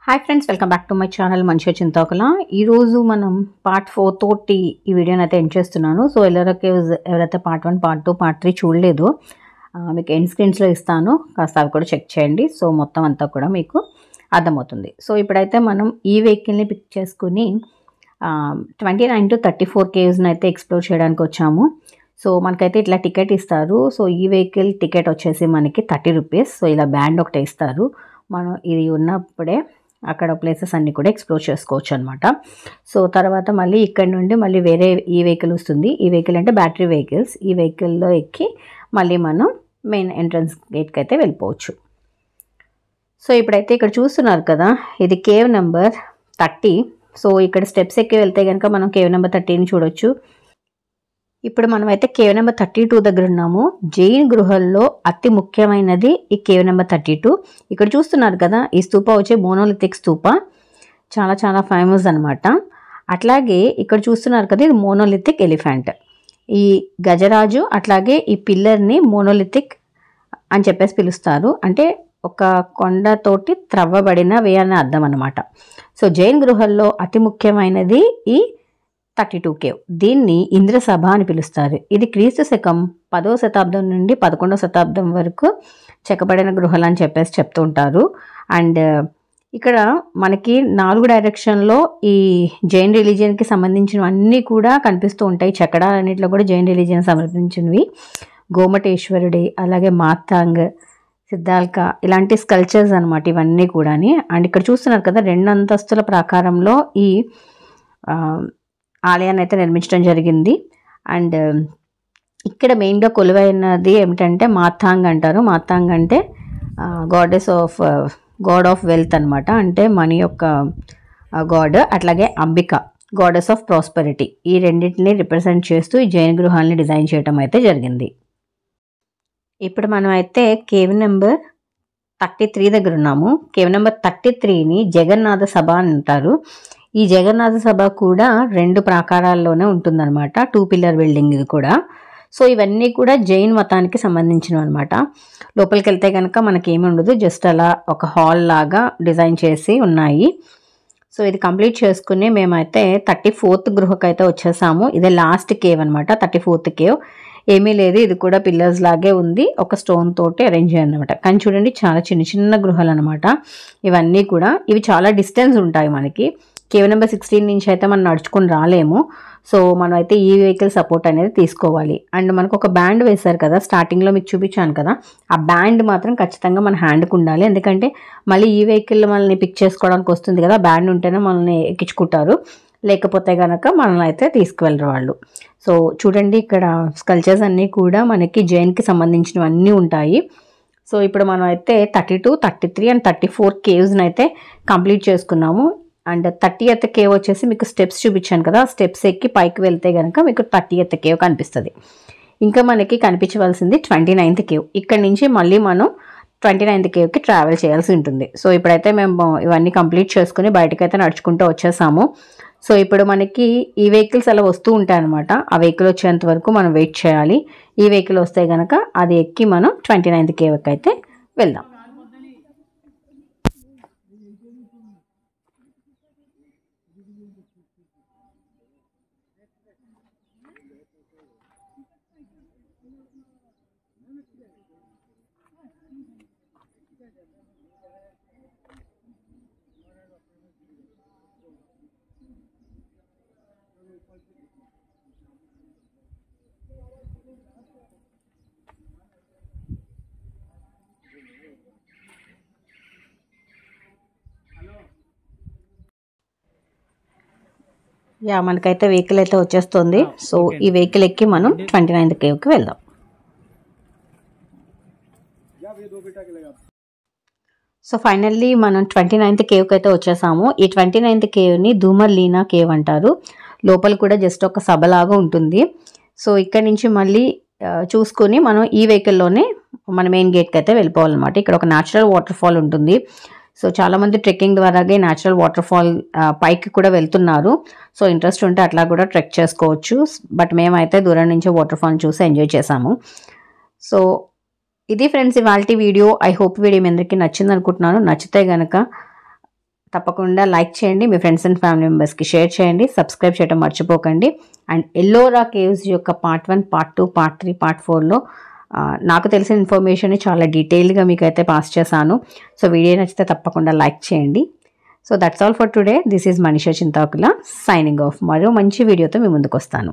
Hi friends, welcome back to my channel మంచిగా చింతకల. ఈరోజు మనం పార్ట్ 4 తోటి ఈ వీడియోని అయితే ఎండ్ చేస్తున్నాను. సో ఎవరైతే పార్ట్ 1, పార్ట్ 2, పార్ట్ 3 చూడలేదు, మీకు ఎండ్ స్క్రీన్స్లో ఇస్తాను, కాస్త అవి కూడా చెక్ చేయండి. సో మొత్తం అంతా కూడా మీకు అర్థమవుతుంది. సో ఇప్పుడైతే మనం ఈ వెహికల్ని పిక్ చేసుకుని 29 to 34 కేవ్స్ని అయితే ఎక్స్ప్లోర్ చేయడానికి వచ్చాము. సో మనకైతే ఇట్లా టికెట్ ఇస్తారు. సో ఈ వెహికల్ టికెట్ వచ్చేసి మనకి 30 రూపీస్. సో ఇలా బ్యాండ్ ఒకటి ఇస్తారు. మనం ఇది ఉన్నప్పుడే అక్కడ ప్లేసెస్ అన్నీ కూడా ఎక్స్ప్లోర్ చేసుకోవచ్చు అనమాట. సో తర్వాత మళ్ళీ ఇక్కడ నుండి మళ్ళీ వేరే ఈ వెహికల్ వస్తుంది. ఈ వెహికల్ అంటే బ్యాటరీ వెహికల్స్. ఈ వెహికల్లో ఎక్కి మళ్ళీ మనం మెయిన్ ఎంట్రన్స్ గేట్కి అయితే వెళ్ళిపోవచ్చు. సో ఇప్పుడైతే ఇక్కడ చూస్తున్నారు కదా, ఇది కేవ్ నెంబర్ 30. సో ఇక్కడ స్టెప్స్ ఎక్కి వెళ్తే కనుక మనం కేవ్ నెంబర్ 30ని చూడొచ్చు. ఇప్పుడు మనమైతే కేవ్ నెంబర్ 32 దగ్గర ఉన్నాము. జైన్ గృహల్లో అతి ముఖ్యమైనది ఈ కేవ్ నెంబర్ 32. ఇక్కడ చూస్తున్నారు కదా, ఈ స్తూప వచ్చే మోనోలిథిక్ స్తూప, చాలా చాలా ఫేమస్ అనమాట. అట్లాగే ఇక్కడ చూస్తున్నారు కదా, ఇది మోనోలిథిక్ ఎలిఫెంట్. ఈ గజరాజు అట్లాగే ఈ పిల్లర్ని మోనోలిథిక్ అని చెప్పేసి పిలుస్తారు. అంటే ఒక కొండతోటి త్రవ్వబడినవి అని అర్థం అనమాట. సో జైన్ గృహల్లో అతి ముఖ్యమైనది ఈ 32 కేవ్. దీన్ని ఇంద్రసభ అని పిలుస్తారు. ఇది క్రీస్తు శకం 10వ శతాబ్దం నుండి 11వ శతాబ్దం వరకు చెక్కబడిన గృహలు అని చెప్పేసి చెప్తూ ఉంటారు. అండ్ ఇక్కడ మనకి 4 డైరెక్షన్లో ఈ జైన్ రిలీజియన్కి సంబంధించినవన్నీ కూడా కనిపిస్తూ ఉంటాయి. చెక్కడాలన్నింటిలో కూడా జైన్ రిలీజియన్ సంబంధించినవి. గోమటేశ్వరుడి, అలాగే మాతాంగ్, సిద్ధాల్క, ఇలాంటి స్కల్చర్స్ అనమాట ఇవన్నీ కూడా. అండ్ ఇక్కడ చూస్తున్నారు కదా, 2 అంతస్తుల ప్రాకారంలో ఈ ఆలయాన్ని అయితే నిర్మించడం జరిగింది. అండ్ ఇక్కడ మెయిన్గా కొలువైనది ఏమిటంటే మాతాంగ్ అంటారు. మాతాంగ్ అంటే గాడ్ ఆఫ్ వెల్త్ అనమాట. అంటే మనీ యొక్క గాడ్. అట్లాగే అంబిక, గాడెస్ ఆఫ్ ప్రాస్పెరిటీ. ఈ రెండింటిని రిప్రజెంట్ చేస్తూ ఈ జైన్ గృహాలని డిజైన్ చేయడం అయితే జరిగింది. ఇప్పుడు మనం అయితే కేవ్ నెంబర్ 33 దగ్గర ఉన్నాము. కేవ్ నెంబర్ 33ని జగన్నాథ సభ అని అంటారు. ఈ జగన్నాథ సభ కూడా 2 ప్రాకారాల్లోనే ఉంటుందన్నమాట. 2 పిల్లర్ బిల్డింగ్ ఇది కూడా. సో ఇవన్నీ కూడా జైన్ మతానికి సంబంధించినవి అనమాట. లోపలికి వెళ్తే కనుక మనకేమి ఉండదు, జస్ట్ అలా ఒక హాల్ లాగా డిజైన్ చేసి ఉన్నాయి. సో ఇది కంప్లీట్ చేసుకుని మేమైతే 34th గృహకైతే వచ్చేసాము. ఇదే లాస్ట్ కేవ్ అనమాట, 34th కేవ్. ఏమీ లేదు, ఇది కూడా పిల్లర్స్ లాగే ఉంది, ఒక స్టోన్ తోటి అరేంజ్ అయ్యింది అనమాట. కానీ చూడండి, చాలా చిన్న చిన్న గృహాలు అనమాట ఇవన్నీ కూడా. ఇవి చాలా డిస్టెన్స్ ఉంటాయి మనకి. కేవ్ నెంబర్ 16 నుంచి అయితే మనం నడుచుకొని రాలేము. సో మనం అయితే ఈ వెహికల్ సపోర్ట్ అనేది తీసుకోవాలి. అండ్ మనకు ఒక బ్యాండ్ వేశారు కదా, స్టార్టింగ్లో మీకు చూపించాను కదా, ఆ బ్యాండ్ మాత్రం ఖచ్చితంగా మన హ్యాండ్కి ఉండాలి. ఎందుకంటే మళ్ళీ ఈ వెహికల్ మనల్ని పిక్ చేసుకోవడానికి వస్తుంది కదా, బ్యాండ్ ఉంటేనే మనల్ని ఎక్కించుకుంటారు, లేకపోతే కనుక మనల్ని అయితే తీసుకువెళ్ళరు వాళ్ళు. సో చూడండి, ఇక్కడ స్కల్చర్స్ అన్నీ కూడా మనకి జైన్కి సంబంధించినవన్నీ ఉంటాయి. సో ఇప్పుడు మనం అయితే 32, 33 అండ్ 34 కేవ్స్ని అయితే కంప్లీట్ చేసుకున్నాము. అండ్ 30th కేవ్ వచ్చేసి మీకు స్టెప్స్ చూపించాను కదా, స్టెప్స్ ఎక్కి పైకి వెళ్తే కనుక మీకు 30th కేవ్ కనిపిస్తుంది. ఇంకా మనకి కనిపించవలసింది 29th కేవ్. ఇక్కడ నుంచి మళ్ళీ మనం 29th కేవ్కి ట్రావెల్ చేయాల్సి ఉంటుంది. సో ఇప్పుడైతే మేము ఇవన్నీ కంప్లీట్ చేసుకుని బయటకైతే నడుచుకుంటూ వచ్చేసాము. సో ఇప్పుడు మనకి ఈ వెహికల్స్ అలా వస్తూ ఉంటాయి అనమాట. ఆ వెహికల్ వచ్చేంత వరకు మనం వెయిట్ చేయాలి. ఈ వెహికల్ వస్తే కనుక అది ఎక్కి మనం 29th కేవ్కి అయితే వెళ్దాం. మనకైతే వెహికల్ అయితే వచ్చేస్తుంది. సో ఈ వెహికల్ ఎక్కి మనం 29th కేవ్కి వెళ్దాం. సో ఫైనల్లీ మనం 29th కేవ్కి అయితే వచ్చేసాము. ఈ 29th కేవ్ని ధూమర్ లీనా కేవ్ అంటారు. లోపల కూడా జస్ట్ ఒక సభలాగా ఉంటుంది. సో ఇక్కడ నుంచి మళ్ళీ చూసుకొని మనం ఈ వెహికల్లోనే మన మెయిన్ గేట్కి అయితే వెళ్ళిపోవాలన్నమాట. ఇక్కడ ఒక న్యాచురల్ వాటర్ ఫాల్ ఉంటుంది. సో చాలామంది ట్రెక్కింగ్ ద్వారాగే న్యాచురల్ వాటర్ ఫాల్ పైకి కూడా వెళ్తున్నారు. సో ఇంట్రెస్ట్ ఉంటే అట్లా కూడా ట్రెక్ చేసుకోవచ్చు. బట్ మేమైతే దూరం నుంచి వాటర్ ఫాల్ చూసి ఎంజాయ్ చేసాము. సో ఇది ఫ్రెండ్స్ ఇవాల్టి వీడియో. ఐ హోప్ వీడియో మీ అందరికీ నచ్చింది అనుకుంటున్నాను. నచ్చితే కనుక తప్పకుండా లైక్ చేయండి, మీ ఫ్రెండ్స్ అండ్ ఫ్యామిలీ మెంబర్స్కి షేర్ చేయండి, సబ్స్క్రైబ్ చేయడం మర్చిపోకండి. అండ్ ఎల్లోరా కేవ్స్ యొక్క పార్ట్ 1, పార్ట్ 2, పార్ట్ 3, పార్ట్ 4లో నాకు తెలిసిన ఇన్ఫర్మేషన్ చాలా డీటెయిల్గా మీకు అయితే పాస్ చేశాను. సో వీడియో నచ్చితే తప్పకుండా లైక్ చేయండి. So that's all for today. This is Manisha Chintakula signing off. మరో మంచి వీడియోతో మీ ముందుకు వస్తాను.